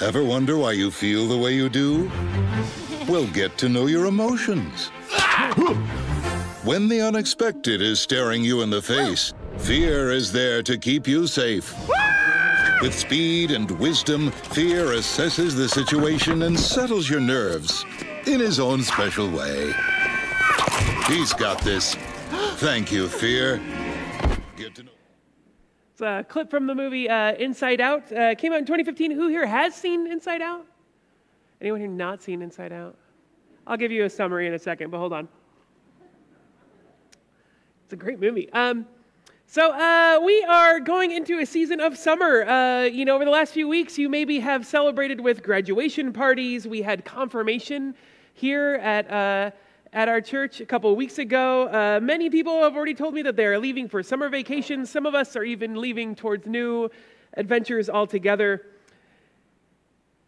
Ever wonder why you feel the way you do? Well, get to know your emotions. When the unexpected is staring you in the face, fear is there to keep you safe. With speed and wisdom, Fear assesses the situation and settles your nerves in his own special way. He's got this. Thank you, Fear. Get to know. It's a clip from the movie Inside Out. Came out in 2015. Who here has seen Inside Out? Anyone here not seen Inside Out? I'll give you a summary in a second, but hold on. It's a great movie. So we are going into a season of summer. Over the last few weeks, you maybe have celebrated with graduation parties. We had confirmation here at our church a couple of weeks ago. Many people have already told me that they're leaving for summer vacations. Some of us are even leaving towards new adventures altogether.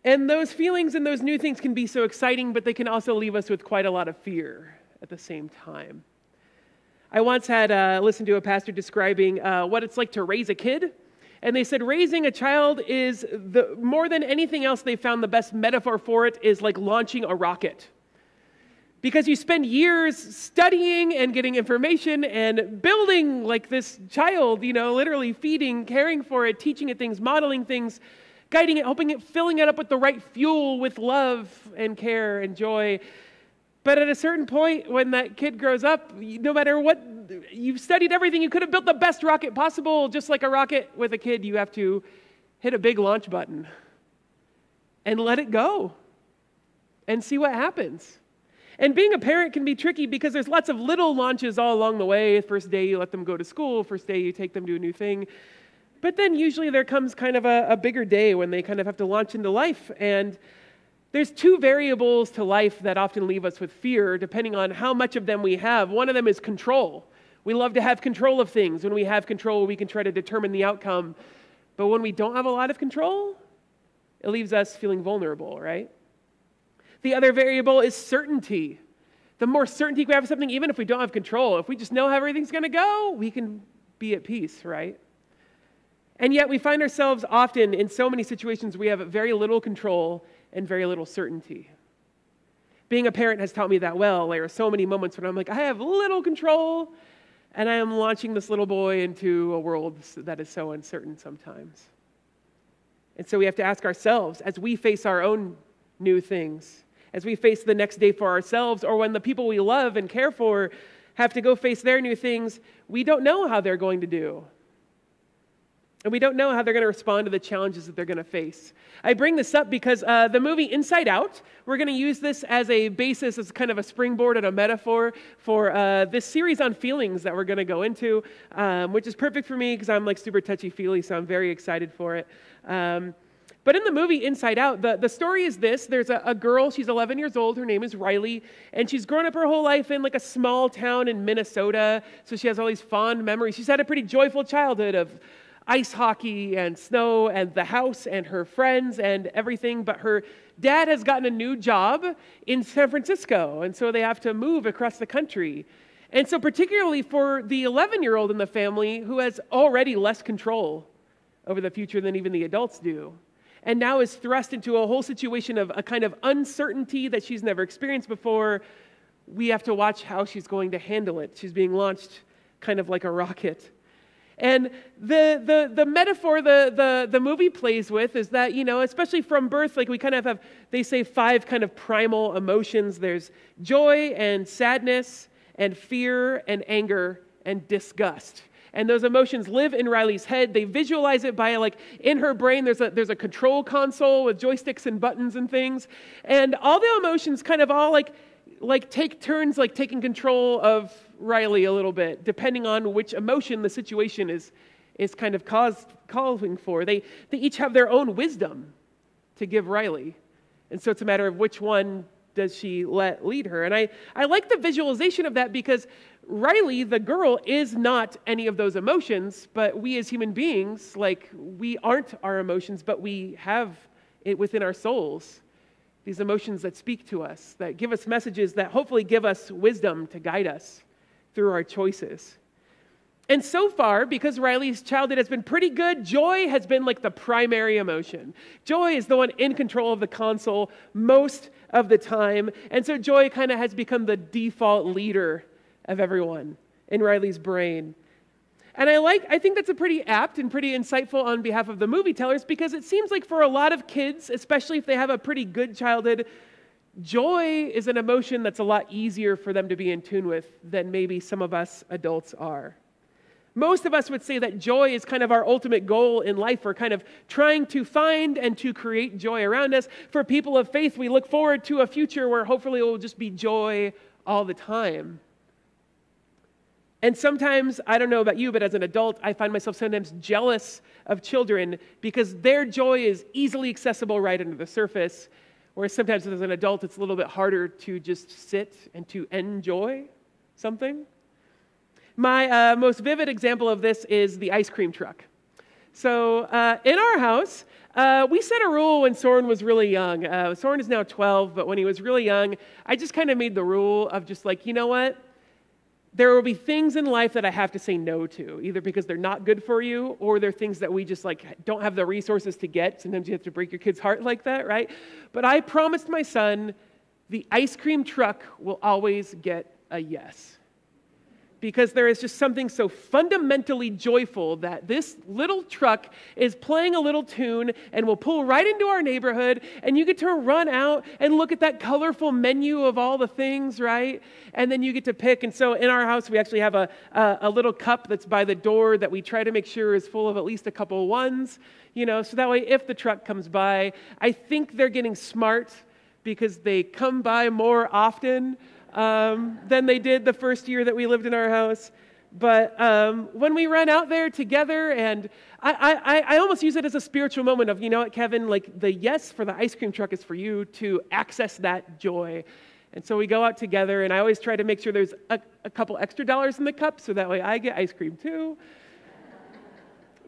And those feelings and those new things can be so exciting, but they can also leave us with quite a lot of fear at the same time. I once had listened to a pastor describing what it's like to raise a kid. And they said raising a child is, more than anything else, they found the best metaphor for it is like launching a rocket. Because you spend years studying and getting information and building like this child, literally feeding, caring for it, teaching it things, modeling things, guiding it, hoping it, filling it up with the right fuel with love and care and joy. But at a certain point, when that kid grows up, no matter what, you've studied everything, you could have built the best rocket possible. Just like a rocket with a kid, you have to hit a big launch button and let it go and see what happens. And being a parent can be tricky because there's lots of little launches all along the way. First day you let them go to school, first day you take them to a new thing. But then usually there comes kind of a bigger day when they kind of have to launch into life. And there's two variables to life that often leave us with fear, depending on how much of them we have. One of them is control. We love to have control of things. When we have control, we can try to determine the outcome. But when we don't have a lot of control, it leaves us feeling vulnerable, right? The other variable is certainty. The more certainty we have of something, even if we don't have control, if we just know how everything's going to go, we can be at peace, right? And yet we find ourselves often in so many situations we have very little control and very little certainty. Being a parent has taught me that well. There are so many moments when I'm like, I have little control, and I am launching this little boy into a world that is so uncertain sometimes. And so we have to ask ourselves, as we face our own new things, as we face the next day for ourselves, or when the people we love and care for have to go face their new things, we don't know how they're going to do. And we don't know how they're going to respond to the challenges that they're going to face. I bring this up because the movie Inside Out, we're going to use this as a basis, as kind of a springboard and a metaphor for this series on feelings that we're going to go into, which is perfect for me because I'm like super touchy-feely, so I'm very excited for it. But in the movie Inside Out, the story is this. There's a girl, she's 11 years old, her name is Riley, and she's grown up her whole life in like a small town in Minnesota, so she has all these fond memories. She's had a pretty joyful childhood of ice hockey and snow and the house and her friends and everything, but her dad has gotten a new job in San Francisco, and so they have to move across the country. And so particularly for the 11-year-old in the family who has already less control over the future than even the adults do, and now is thrust into a whole situation of a kind of uncertainty that she's never experienced before, we have to watch how she's going to handle it. She's being launched kind of like a rocket. And the metaphor the movie plays with is that, especially from birth, like we kind of have, they say 5 kind of primal emotions. There's joy and sadness and fear and anger and disgust. And those emotions live in Riley's head. They visualize it by in her brain, there's a control console with joysticks and buttons and things. And all the emotions kind of all take turns taking control of Riley a little bit, depending on which emotion the situation is kind of calling for. They each have their own wisdom to give Riley. And so it's a matter of which one does she let lead her. And I like the visualization of that because Riley, the girl, is not any of those emotions, but we as human beings, we aren't our emotions, but we have it within our souls. These emotions that speak to us, that give us messages that hopefully give us wisdom to guide us through our choices. And so far, because Riley's childhood has been pretty good, joy has been like the primary emotion. Joy is the one in control of the console most of the time. And so joy kind of has become the default leader of everyone in Riley's brain. And I think that's a pretty apt and pretty insightful on behalf of the movie tellers, because it seems like for a lot of kids, especially if they have a pretty good childhood, joy is an emotion that's a lot easier for them to be in tune with than maybe some of us adults are. Most of us would say that joy is kind of our ultimate goal in life. We're kind of trying to find and to create joy around us. For people of faith, we look forward to a future where hopefully it will just be joy all the time. And sometimes, I don't know about you, but as an adult, I find myself sometimes jealous of children because their joy is easily accessible right under the surface, whereas sometimes as an adult, it's a little bit harder to just sit and to enjoy something. My most vivid example of this is the ice cream truck. So in our house, we set a rule when Soren was really young. Soren is now 12, but when he was really young, I just kind of made the rule of just like, you know what? There will be things in life that I have to say no to, either because they're not good for you or they're things that we just like don't have the resources to get. Sometimes you have to break your kid's heart like that, right? But I promised my son the ice cream truck will always get a yes. Because there is just something so fundamentally joyful that this little truck is playing a little tune and will pull right into our neighborhood, and you get to run out and look at that colorful menu of all the things, right? And then you get to pick. And so in our house, we actually have a little cup that's by the door that we try to make sure is full of at least a couple of ones, so that way if the truck comes by, I think they're getting smart because they come by more often than they did the first year that we lived in our house. But when we run out there together, and I almost use it as a spiritual moment of, you know what, Kevin, like the yes for the ice cream truck is for you to access that joy. And so we go out together, and I always try to make sure there's a couple extra dollars in the cup so that way I get ice cream too.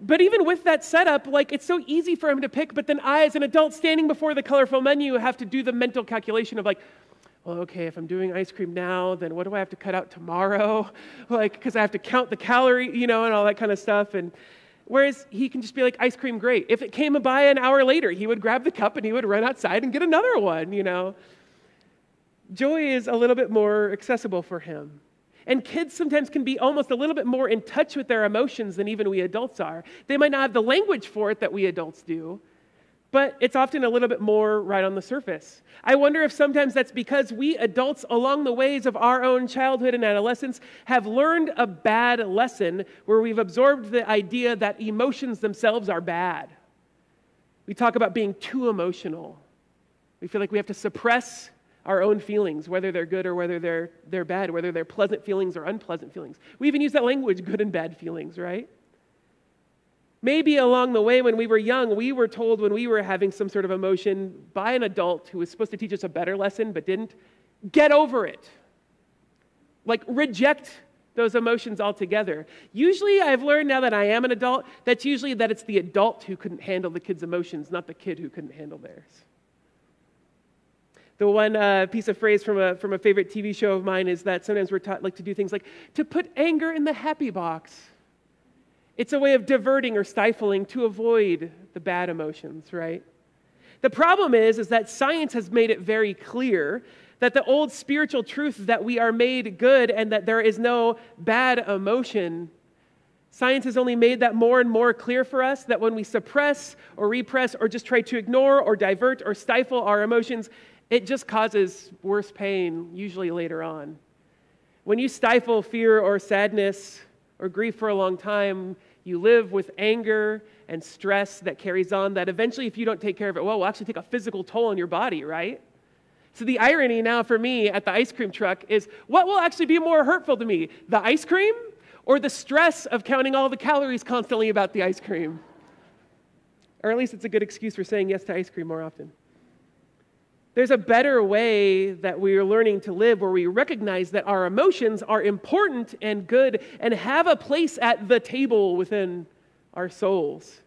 But even with that setup, like it's so easy for him to pick, but then I, as an adult standing before the colorful menu, have to do the mental calculation of like, well, okay, if I'm doing ice cream now, then what do I have to cut out tomorrow? Like, because I have to count the calorie, and all that kind of stuff. And whereas he can just be like, ice cream, great. If it came by an hour later, he would grab the cup and he would run outside and get another one, Joy is a little bit more accessible for him. And kids sometimes can be almost a little bit more in touch with their emotions than even we adults are. They might not have the language for it that we adults do, but it's often a little bit more right on the surface. I wonder if sometimes that's because we adults, along the ways of our own childhood and adolescence, have learned a bad lesson where we've absorbed the idea that emotions themselves are bad. We talk about being too emotional. We feel like we have to suppress our own feelings, whether they're good or whether they're bad, whether they're pleasant feelings or unpleasant feelings. We even use that language, good and bad feelings, right? Maybe along the way when we were young, we were told when we were having some sort of emotion by an adult who was supposed to teach us a better lesson but didn't, get over it. Like reject those emotions altogether. Usually I've learned now that I am an adult, that's usually that it's the adult who couldn't handle the kid's emotions, not the kid who couldn't handle theirs. The one piece of phrase from a favorite TV show of mine is that sometimes we're taught to do things like to put anger in the happy box. It's a way of diverting or stifling to avoid the bad emotions, right? The problem is that science has made it very clear that the old spiritual truth that we are made good and that there is no bad emotion, science has only made that more and more clear for us, that when we suppress or repress or just try to ignore or divert or stifle our emotions, it just causes worse pain, usually later on. When you stifle fear or sadness or grief for a long time, you live with anger and stress that carries on that eventually, if you don't take care of it well, will actually take a physical toll on your body, right? So the irony now for me at the ice cream truck is, what will actually be more hurtful to me, the ice cream or the stress of counting all the calories constantly about the ice cream? Or at least it's a good excuse for saying yes to ice cream more often. There's a better way that we are learning to live where we recognize that our emotions are important and good and have a place at the table within our souls.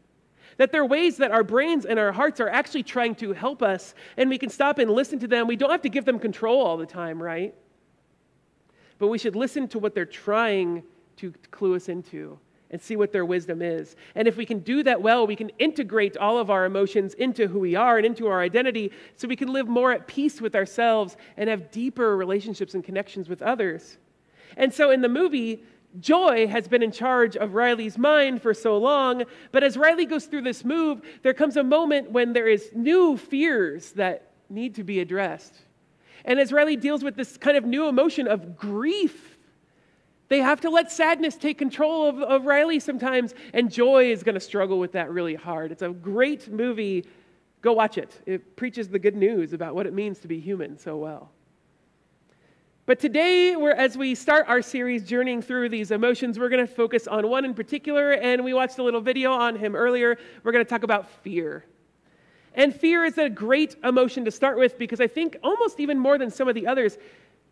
That they're ways that our brains and our hearts are actually trying to help us, and we can stop and listen to them. We don't have to give them control all the time, right? But we should listen to what they're trying to clue us into and see what their wisdom is. And if we can do that well, we can integrate all of our emotions into who we are and into our identity so we can live more at peace with ourselves and have deeper relationships and connections with others. And so in the movie, Joy has been in charge of Riley's mind for so long, but as Riley goes through this move, there comes a moment when there is new fears that need to be addressed. And as Riley deals with this kind of new emotion of grief, they have to let sadness take control of Riley sometimes, and Joy is going to struggle with that really hard. It's a great movie. Go watch it. It preaches the good news about what it means to be human so well. But today, as we start our series journeying through these emotions, we're going to focus on one in particular, and we watched a little video on him earlier. We're going to talk about fear. And fear is a great emotion to start with because I think almost even more than some of the others,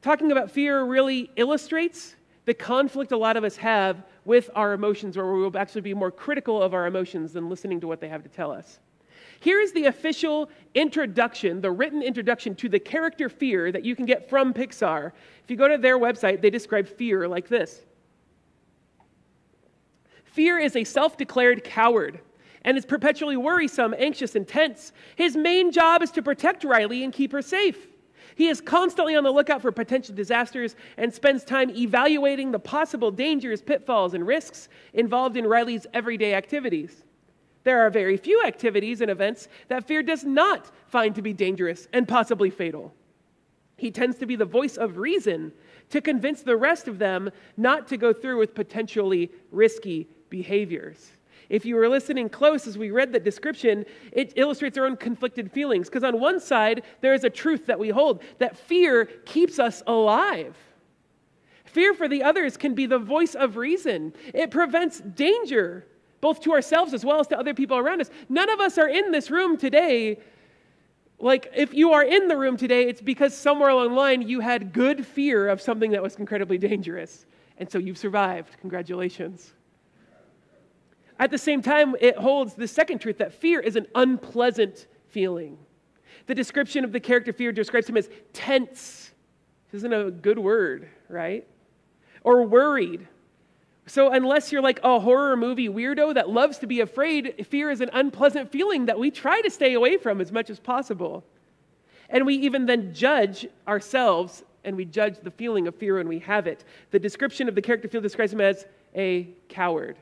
talking about fear really illustrates the conflict a lot of us have with our emotions, where we will actually be more critical of our emotions than listening to what they have to tell us. Here is the official introduction, the written introduction to the character fear that you can get from Pixar. If you go to their website, they describe fear like this. Fear is a self-declared coward and is perpetually worrisome, anxious, and tense. His main job is to protect Riley and keep her safe. He is constantly on the lookout for potential disasters and spends time evaluating the possible dangers, pitfalls, and risks involved in Riley's everyday activities. There are very few activities and events that fear does not find to be dangerous and possibly fatal. He tends to be the voice of reason to convince the rest of them not to go through with potentially risky behaviors. If you were listening close as we read that description, it illustrates our own conflicted feelings. Because on one side, there is a truth that we hold, that fear keeps us alive. Fear for the others can be the voice of reason. It prevents danger, both to ourselves as well as to other people around us. None of us are in this room today. Like, if you are in the room today, it's because somewhere along the line you had good fear of something that was incredibly dangerous. And so you've survived. Congratulations. At the same time, it holds the second truth that fear is an unpleasant feeling. The description of the character fear describes him as tense. This isn't a good word, right? Or worried. So unless you're like a horror movie weirdo that loves to be afraid, fear is an unpleasant feeling that we try to stay away from as much as possible. And we even then judge ourselves, and we judge the feeling of fear when we have it. The description of the character fear describes him as a coward.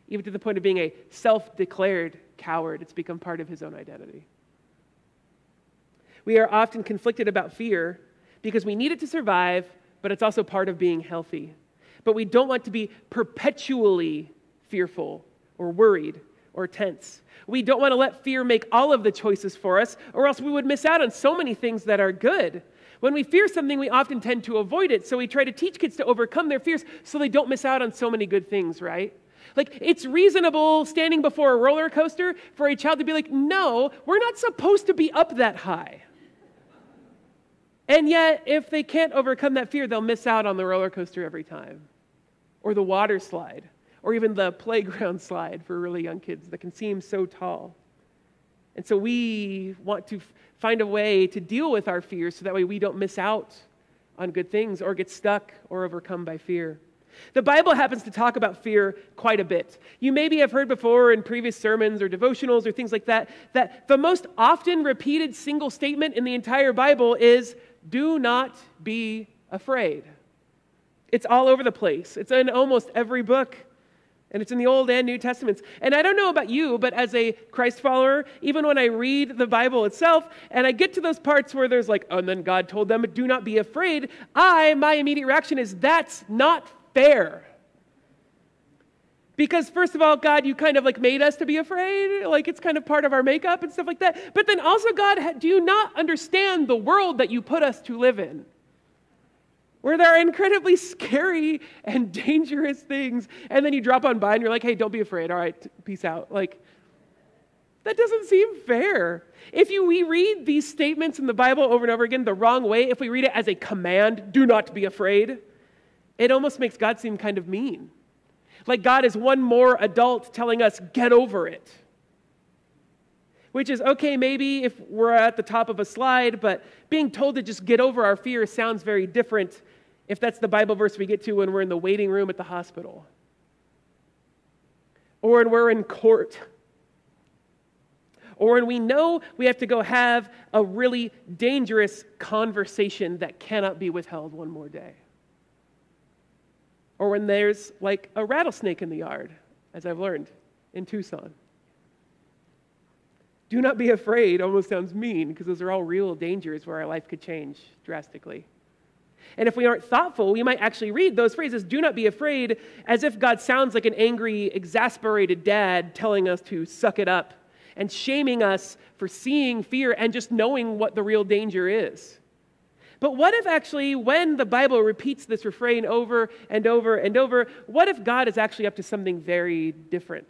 Even to the point of being a self-declared coward. It's become part of his own identity. We are often conflicted about fear because we need it to survive, but it's also part of being healthy. But we don't want to be perpetually fearful or worried or tense. We don't want to let fear make all of the choices for us, or else we would miss out on so many things that are good. When we fear something, we often tend to avoid it, so we try to teach kids to overcome their fears so they don't miss out on so many good things, right? Like, it's reasonable standing before a roller coaster for a child to be like, no, we're not supposed to be up that high. And yet, if they can't overcome that fear, they'll miss out on the roller coaster every time. Or the water slide. Or even the playground slide for really young kids that can seem so tall. And so we want to find a way to deal with our fears so that way we don't miss out on good things or get stuck or overcome by fear. The Bible happens to talk about fear quite a bit. You maybe have heard before in previous sermons or devotionals or things like that, that the most often repeated single statement in the entire Bible is, do not be afraid. It's all over the place. It's in almost every book, and it's in the Old and New Testaments. And I don't know about you, but as a Christ follower, even when I read the Bible itself, and I get to those parts where there's like, oh, and then God told them, do not be afraid, my immediate reaction is, that's not fair. Because first of all, God, you kind of like made us to be afraid. Like it's kind of part of our makeup and stuff like that. But then also, God, do you not understand the world that you put us to live in? Where there are incredibly scary and dangerous things. And then you drop on by and you're like, hey, don't be afraid. All right, peace out. Like, that doesn't seem fair. If we read these statements in the Bible over and over again the wrong way, if we read it as a command, do not be afraid, it almost makes God seem kind of mean. Like God is one more adult telling us, get over it. Which is, okay, maybe if we're at the top of a slide, but being told to just get over our fear sounds very different if that's the Bible verse we get to when we're in the waiting room at the hospital, or when we're in court, or when we know we have to go have a really dangerous conversation that cannot be withheld one more day, or when there's like a rattlesnake in the yard, as I've learned in Tucson. Do not be afraid almost sounds mean, because those are all real dangers where our life could change drastically. And if we aren't thoughtful, we might actually read those phrases, do not be afraid, as if God sounds like an angry, exasperated dad telling us to suck it up and shaming us for seeing fear and just knowing what the real danger is. But what if actually, when the Bible repeats this refrain over and over and over, what if God is actually up to something very different?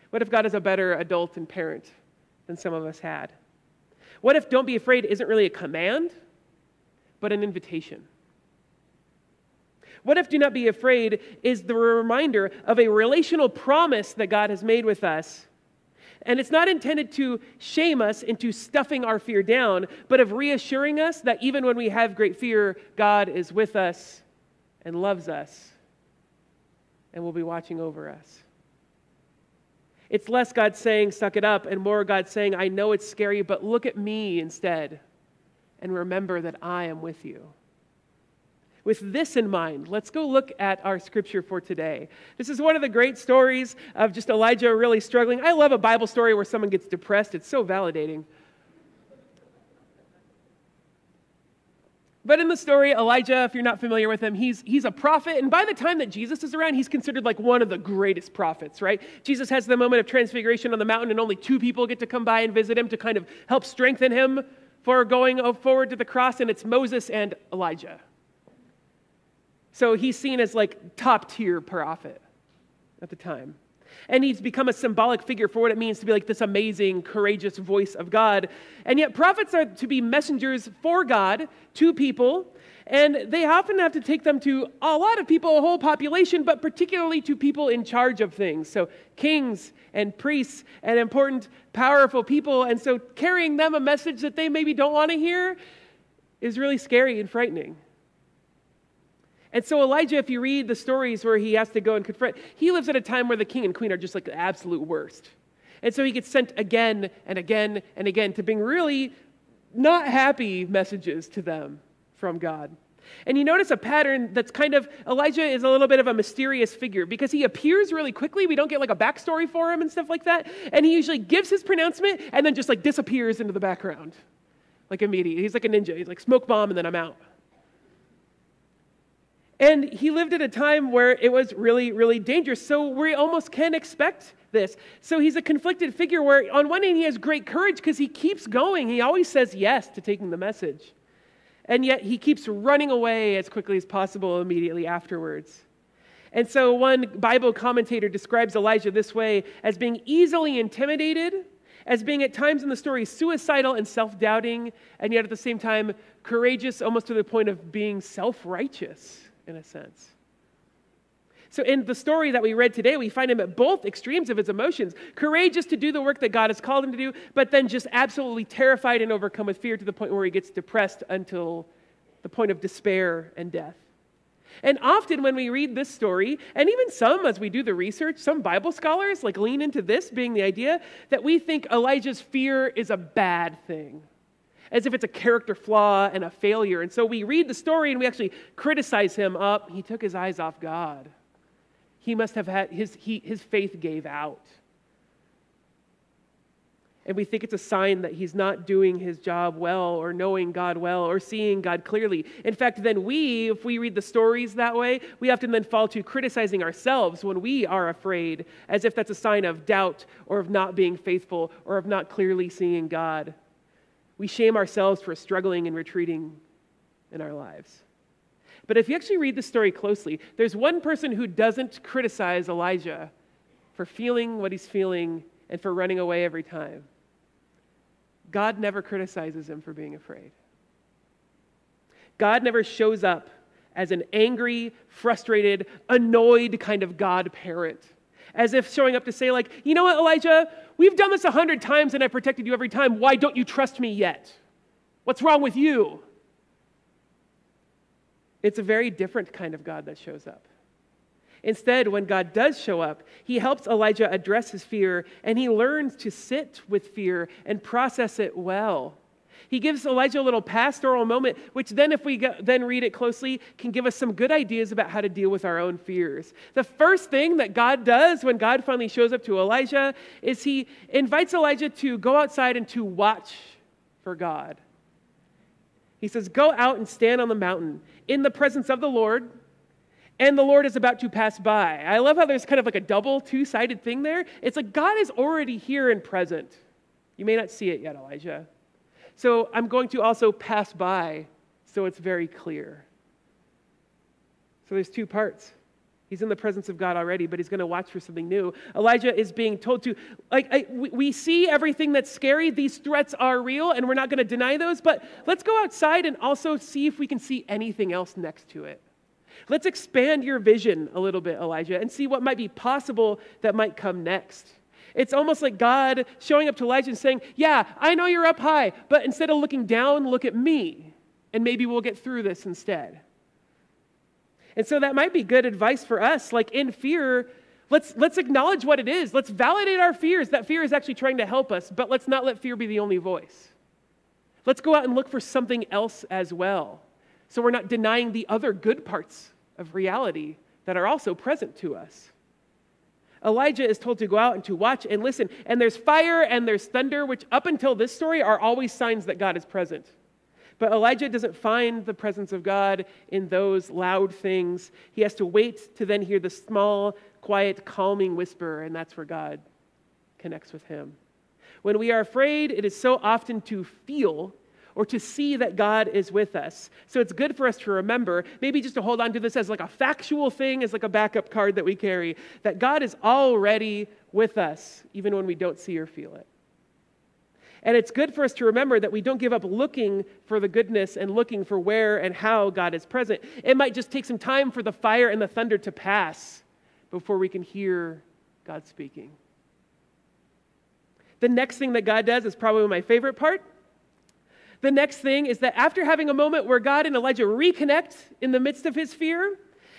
What if God is a better adult and parent than some of us had? What if don't be afraid isn't really a command, but an invitation? What if do not be afraid is the reminder of a relational promise that God has made with us? And it's not intended to shame us into stuffing our fear down, but of reassuring us that even when we have great fear, God is with us and loves us and will be watching over us. It's less God saying, suck it up, and more God saying, I know it's scary, but look at me instead and remember that I am with you. With this in mind, let's go look at our scripture for today. This is one of the great stories of just Elijah really struggling. I love a Bible story where someone gets depressed. It's so validating. But in the story, Elijah, if you're not familiar with him, he's a prophet. And by the time that Jesus is around, he's considered like one of the greatest prophets, right? Jesus has the moment of transfiguration on the mountain, and only 2 people get to come by and visit him to kind of help strengthen him for going forward to the cross, and it's Moses and Elijah. So he's seen as like top tier prophet at the time. And he's become a symbolic figure for what it means to be like this amazing, courageous voice of God. And yet prophets are to be messengers for God to people. And they often have to take them to a lot of people, a whole population, but particularly to people in charge of things. So kings and priests and important, powerful people. And so carrying them a message that they maybe don't want to hear is really scary and frightening. And so Elijah, if you read the stories where he has to go and confront, he lives at a time where the king and queen are just like the absolute worst. And so he gets sent again and again and again to bring really not happy messages to them from God. And you notice a pattern that's kind of, Elijah is a little bit of a mysterious figure because he appears really quickly. We don't get like a backstory for him and stuff like that. And he usually gives his pronouncement and then just like disappears into the background. Like immediately. He's like a ninja. He's like smoke bomb and then I'm out. And he lived at a time where it was really, really dangerous. So we almost can expect this. So he's a conflicted figure where on one hand he has great courage because he keeps going. He always says yes to taking the message. And yet he keeps running away as quickly as possible immediately afterwards. And so one Bible commentator describes Elijah this way as being easily intimidated, as being at times in the story suicidal and self-doubting, and yet at the same time courageous almost to the point of being self-righteous. In a sense. So in the story that we read today, we find him at both extremes of his emotions. Courageous to do the work that God has called him to do, but then just absolutely terrified and overcome with fear to the point where he gets depressed until the point of despair and death. And often when we read this story, and even some as we do the research, some Bible scholars like lean into this being the idea that we think Elijah's fear is a bad thing. As if it's a character flaw and a failure. And so we read the story and we actually criticize him up. He took his eyes off God. He must have had, his faith gave out. And we think it's a sign that he's not doing his job well or knowing God well or seeing God clearly. In fact, then if we read the stories that way, we often then fall to criticizing ourselves when we are afraid, as if that's a sign of doubt or of not being faithful or of not clearly seeing God. We shame ourselves for struggling and retreating in our lives. But if you actually read the story closely, there's one person who doesn't criticize Elijah for feeling what he's feeling and for running away every time. God never criticizes him for being afraid. God never shows up as an angry, frustrated, annoyed kind of God parent. As if showing up to say like, you know what, Elijah, we've done this 100 times and I've protected you every time. Why don't you trust me yet? What's wrong with you? It's a very different kind of God that shows up. Instead, when God does show up, he helps Elijah address his fear, and he learns to sit with fear and process it well. He gives Elijah a little pastoral moment, which then, if we then read it closely, can give us some good ideas about how to deal with our own fears. The first thing that God does when God finally shows up to Elijah is he invites Elijah to go outside and to watch for God. He says, go out and stand on the mountain in the presence of the Lord, and the Lord is about to pass by. I love how there's kind of like a double, two-sided thing there. It's like God is already here and present. You may not see it yet, Elijah. So I'm going to also pass by so it's very clear. So there's two parts. He's in the presence of God already, but he's going to watch for something new. Elijah is being told to, we see everything that's scary. These threats are real, and we're not going to deny those, but let's go outside and also see if we can see anything else next to it. Let's expand your vision a little bit, Elijah, and see what might be possible that might come next. It's almost like God showing up to Elijah and saying, yeah, I know you're up high, but instead of looking down, look at me, and maybe we'll get through this instead. And so that might be good advice for us. Like in fear, let's acknowledge what it is. Let's validate our fears. That fear is actually trying to help us, but let's not let fear be the only voice. Let's go out and look for something else as well, so we're not denying the other good parts of reality that are also present to us. Elijah is told to go out and to watch and listen. And there's fire and there's thunder, which up until this story are always signs that God is present. But Elijah doesn't find the presence of God in those loud things. He has to wait to then hear the small, quiet, calming whisper, and that's where God connects with him. When we are afraid, it is so often to feel or to see that God is with us. So it's good for us to remember, maybe just to hold on to this as like a factual thing, as like a backup card that we carry, that God is already with us, even when we don't see or feel it. And it's good for us to remember that we don't give up looking for the goodness and looking for where and how God is present. It might just take some time for the fire and the thunder to pass before we can hear God speaking. The next thing that God does is probably my favorite part. The next thing is that after having a moment where God and Elijah reconnect in the midst of his fear,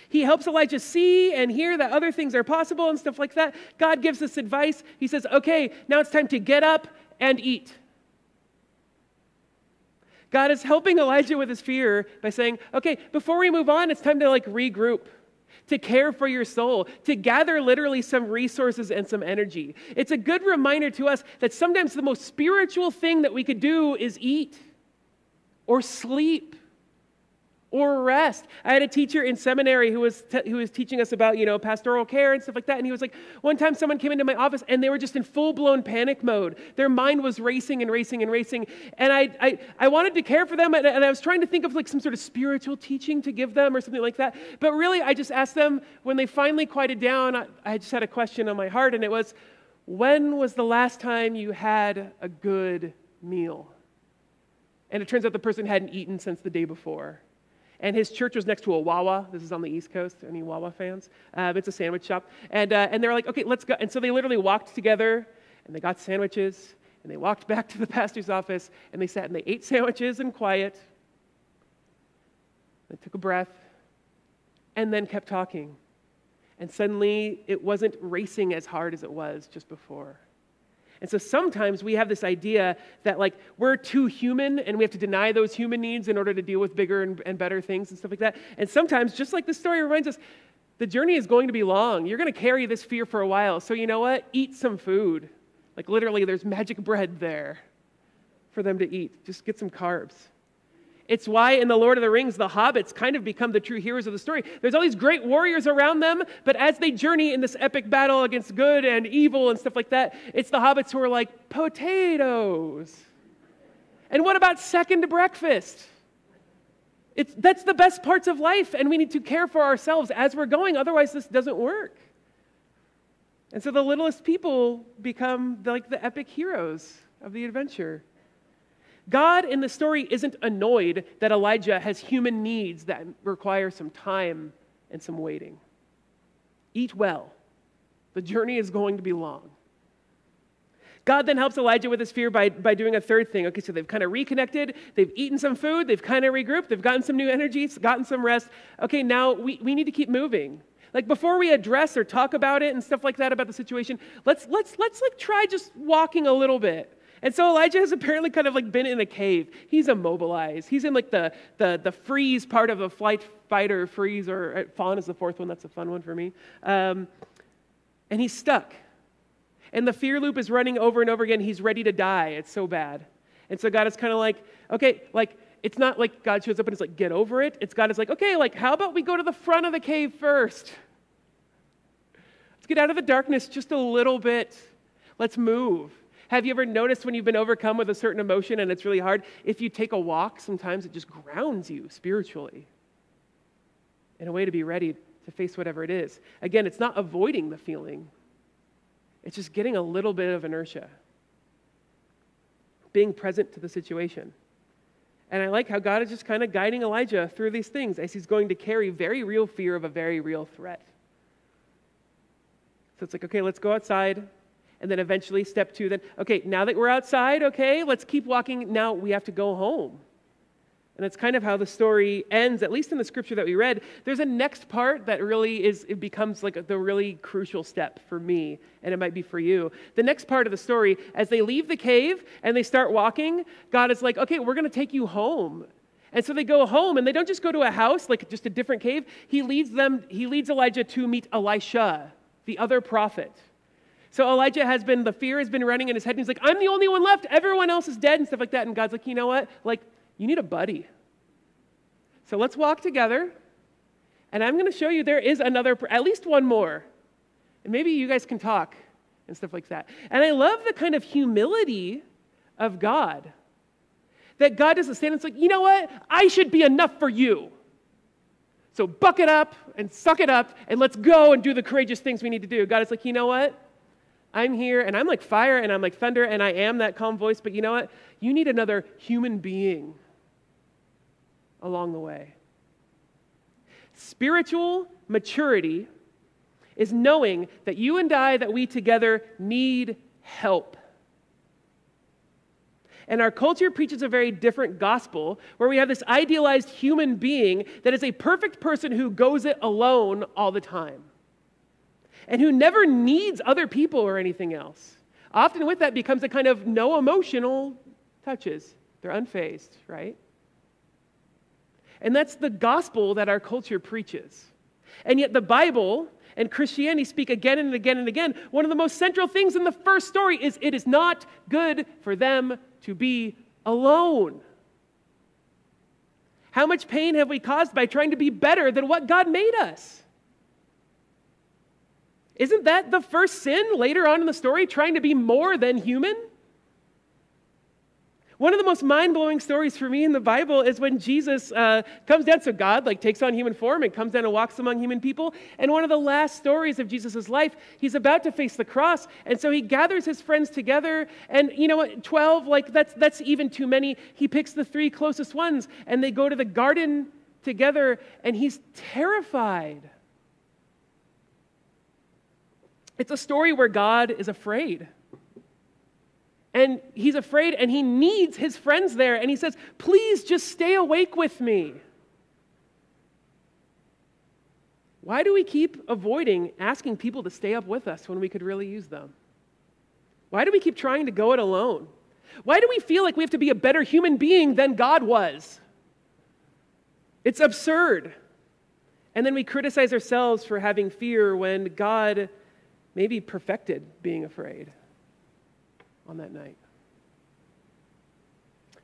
he helps Elijah see and hear that other things are possible and stuff like that. God gives us advice. He says, okay, now it's time to get up and eat. God is helping Elijah with his fear by saying, okay, before we move on, it's time to regroup, to care for your soul, to gather literally some resources and some energy. It's a good reminder to us that sometimes the most spiritual thing that we could do is eat or sleep or rest. I had a teacher in seminary who was teaching us about, pastoral care and stuff like that. And he was like, one time someone came into my office and they were just in full-blown panic mode. Their mind was racing and racing and racing. And I wanted to care for them. And I was trying to think of some sort of spiritual teaching to give them or something like that. But really, I just asked them, when they finally quieted down, I just had a question on my heart. And it was, when was the last time you had a good meal? And it turns out the person hadn't eaten since the day before. And his church was next to a Wawa. This is on the East Coast. Any Wawa fans? It's a sandwich shop. And they were like, okay, let's go. And so they literally walked together, and they got sandwiches, and they walked back to the pastor's office, and they sat and they ate sandwiches in quiet. They took a breath, and then kept talking. And suddenly, it wasn't racing as hard as it was just before. And so sometimes we have this idea that we're too human and we have to deny those human needs in order to deal with bigger and better things and stuff like that. And sometimes, just like this story reminds us, the journey is going to be long. You're going to carry this fear for a while. So you know what? Eat some food. Literally, there's magic bread there for them to eat. Just get some carbs. It's why in The Lord of the Rings, the hobbits kind of become the true heroes of the story. There's all these great warriors around them, but as they journey in this epic battle against good and evil and stuff like that, it's the hobbits who are like, potatoes. And what about second breakfast? That's the best parts of life, and we need to care for ourselves as we're going. Otherwise, this doesn't work. And so the littlest people become the epic heroes of the adventure. God in the story isn't annoyed that Elijah has human needs that require some time and some waiting. Eat well. The journey is going to be long. God then helps Elijah with his fear by doing a third thing. Okay, so they've kind of reconnected, they've eaten some food, they've kind of regrouped, they've gotten some new energy, gotten some rest. Okay, now we need to keep moving. Like before we address or talk about it and stuff like that about the situation, let's like try just walking a little bit. And so Elijah has apparently kind of like been in a cave. He's immobilized. He's in like the freeze part of a fight or freeze, or fawn is the fourth one. That's a fun one for me. And he's stuck. And the fear loop is running over and over again. He's ready to die. It's so bad. And so God is kind of like, okay, like it's not like God shows up and it's like, get over it. It's God is like, okay, like how about we go to the front of the cave first? Let's get out of the darkness just a little bit. Let's move. Have you ever noticed when you've been overcome with a certain emotion and it's really hard, if you take a walk, sometimes it just grounds you spiritually in a way to be ready to face whatever it is. Again, it's not avoiding the feeling. It's just getting a little bit of inertia, being present to the situation. And I like how God is just kind of guiding Elijah through these things as he's going to carry very real fear of a very real threat. So it's like, okay, let's go outside. And then eventually step 2, then, okay, now that we're outside, okay, let's keep walking. Now we have to go home. And that's kind of how the story ends, at least in the scripture that we read. There's a next part that really it becomes like the really crucial step for me, and it might be for you. The next part of the story, as they leave the cave and they start walking, God is like, okay, we're going to take you home. And so they go home, and they don't just go to a house, like just a different cave. He leads Elijah to meet Elisha, the other prophet. So Elijah the fear has been running in his head, and he's like, I'm the only one left. Everyone else is dead and stuff like that. And God's like, you know what? Like, you need a buddy. So let's walk together, and I'm going to show you there is at least one more. And maybe you guys can talk and stuff like that. And I love the kind of humility of God, that God doesn't stand and it's like, you know what? I should be enough for you. So buck it up and suck it up, and let's go and do the courageous things we need to do. God is like, you know what? I'm here, and I'm like fire, and I'm like thunder, and I am that calm voice, but you know what? You need another human being along the way. Spiritual maturity is knowing that you and I, that we together need help. And our culture preaches a very different gospel, where we have this idealized human being that is a perfect person who goes it alone all the time, and who never needs other people or anything else. Often with that becomes a kind of no emotional touches. They're unfazed, right? And that's the gospel that our culture preaches. And yet the Bible and Christianity speak again and again and again. One of the most central things in the first story is it is not good for them to be alone. How much pain have we caused by trying to be better than what God made us? Isn't that the first sin later on in the story, trying to be more than human? One of the most mind-blowing stories for me in the Bible is when Jesus comes down. So God takes on human form and comes down and walks among human people. And one of the last stories of Jesus' life, he's about to face the cross. And so he gathers his friends together. And you know what? 12, that's even too many. He picks the 3 closest ones, and they go to the garden together, and he's terrified. It's a story where God is afraid. And he's afraid, and he needs his friends there. And he says, please just stay awake with me. Why do we keep avoiding asking people to stay up with us when we could really use them? Why do we keep trying to go it alone? Why do we feel like we have to be a better human being than God was? It's absurd. And then we criticize ourselves for having fear when God maybe perfected being afraid on that night.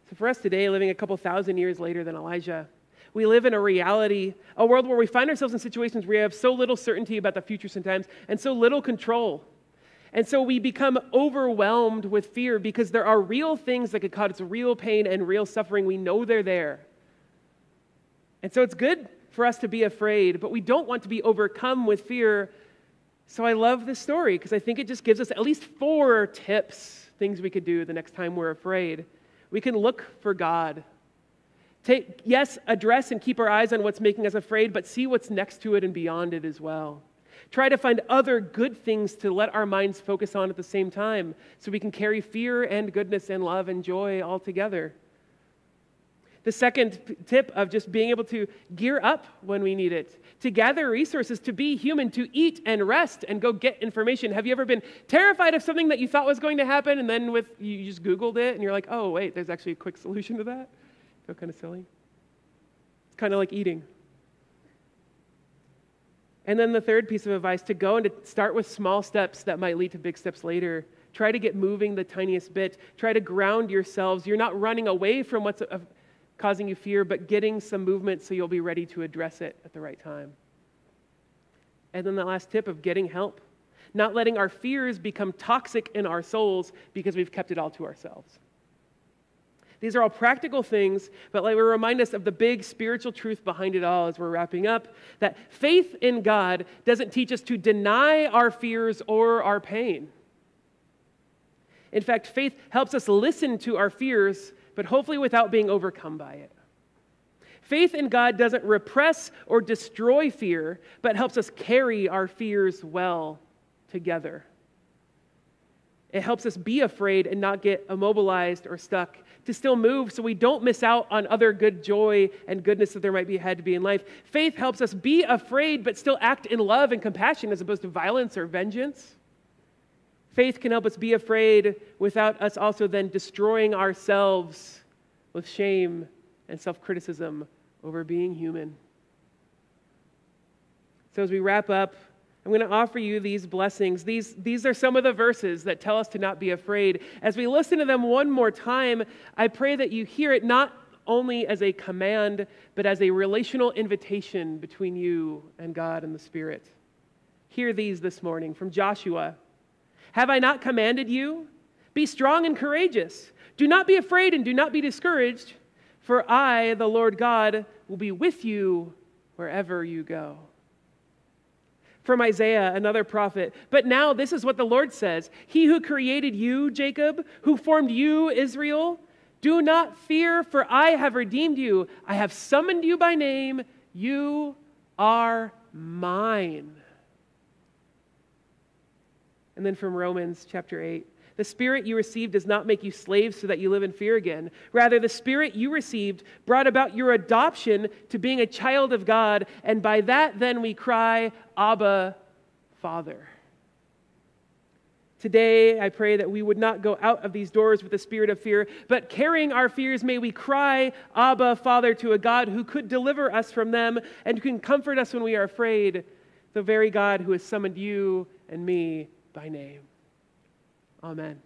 So for us today, living a couple thousand years later than Elijah, we live in a reality, a world where we find ourselves in situations where we have so little certainty about the future sometimes and so little control. And so we become overwhelmed with fear because there are real things that could cause real pain and real suffering. We know they're there. And so it's good for us to be afraid, but we don't want to be overcome with fear. So I love this story because I think it just gives us at least 4 tips, things we could do the next time we're afraid. We can look for God. Address and keep our eyes on what's making us afraid, but see what's next to it and beyond it as well. Try to find other good things to let our minds focus on at the same time so we can carry fear and goodness and love and joy all together. The second tip of just being able to gear up when we need it, to gather resources, to be human, to eat and rest and go get information. Have you ever been terrified of something that you thought was going to happen and then you just Googled it and you're like, oh, wait, there's actually a quick solution to that? Feel kind of silly? It's kind of like eating. And then the third piece of advice, to go and to start with small steps that might lead to big steps later. Try to get moving the tiniest bit. Try to ground yourselves. You're not running away from what's causing you fear, but getting some movement so you'll be ready to address it at the right time. And then the last tip of getting help. Not letting our fears become toxic in our souls because we've kept it all to ourselves. These are all practical things, but they remind us of the big spiritual truth behind it all as we're wrapping up, that faith in God doesn't teach us to deny our fears or our pain. In fact, faith helps us listen to our fears, but hopefully without being overcome by it. Faith in God doesn't repress or destroy fear, but helps us carry our fears well together. It helps us be afraid and not get immobilized or stuck, to still move so we don't miss out on other good joy and goodness that there might be had to be in life. Faith helps us be afraid but still act in love and compassion as opposed to violence or vengeance. Faith can help us be afraid without us also then destroying ourselves with shame and self-criticism over being human. So as we wrap up, I'm going to offer you these blessings. These are some of the verses that tell us to not be afraid. As we listen to them one more time, I pray that you hear it not only as a command, but as a relational invitation between you and God and the Spirit. Hear these this morning from Joshua. Have I not commanded you? Be strong and courageous. Do not be afraid and do not be discouraged, for I, the Lord God, will be with you wherever you go. From Isaiah, another prophet. But now this is what the Lord says. He who created you, Jacob, who formed you, Israel, do not fear, for I have redeemed you. I have summoned you by name. You are mine. And then from Romans chapter 8. The Spirit you received does not make you slaves so that you live in fear again. Rather, the Spirit you received brought about your adoption to being a child of God, and by that then we cry, Abba, Father. Today, I pray that we would not go out of these doors with a spirit of fear, but carrying our fears, may we cry, Abba, Father, to a God who could deliver us from them and who can comfort us when we are afraid, the very God who has summoned you and me by name. Amen.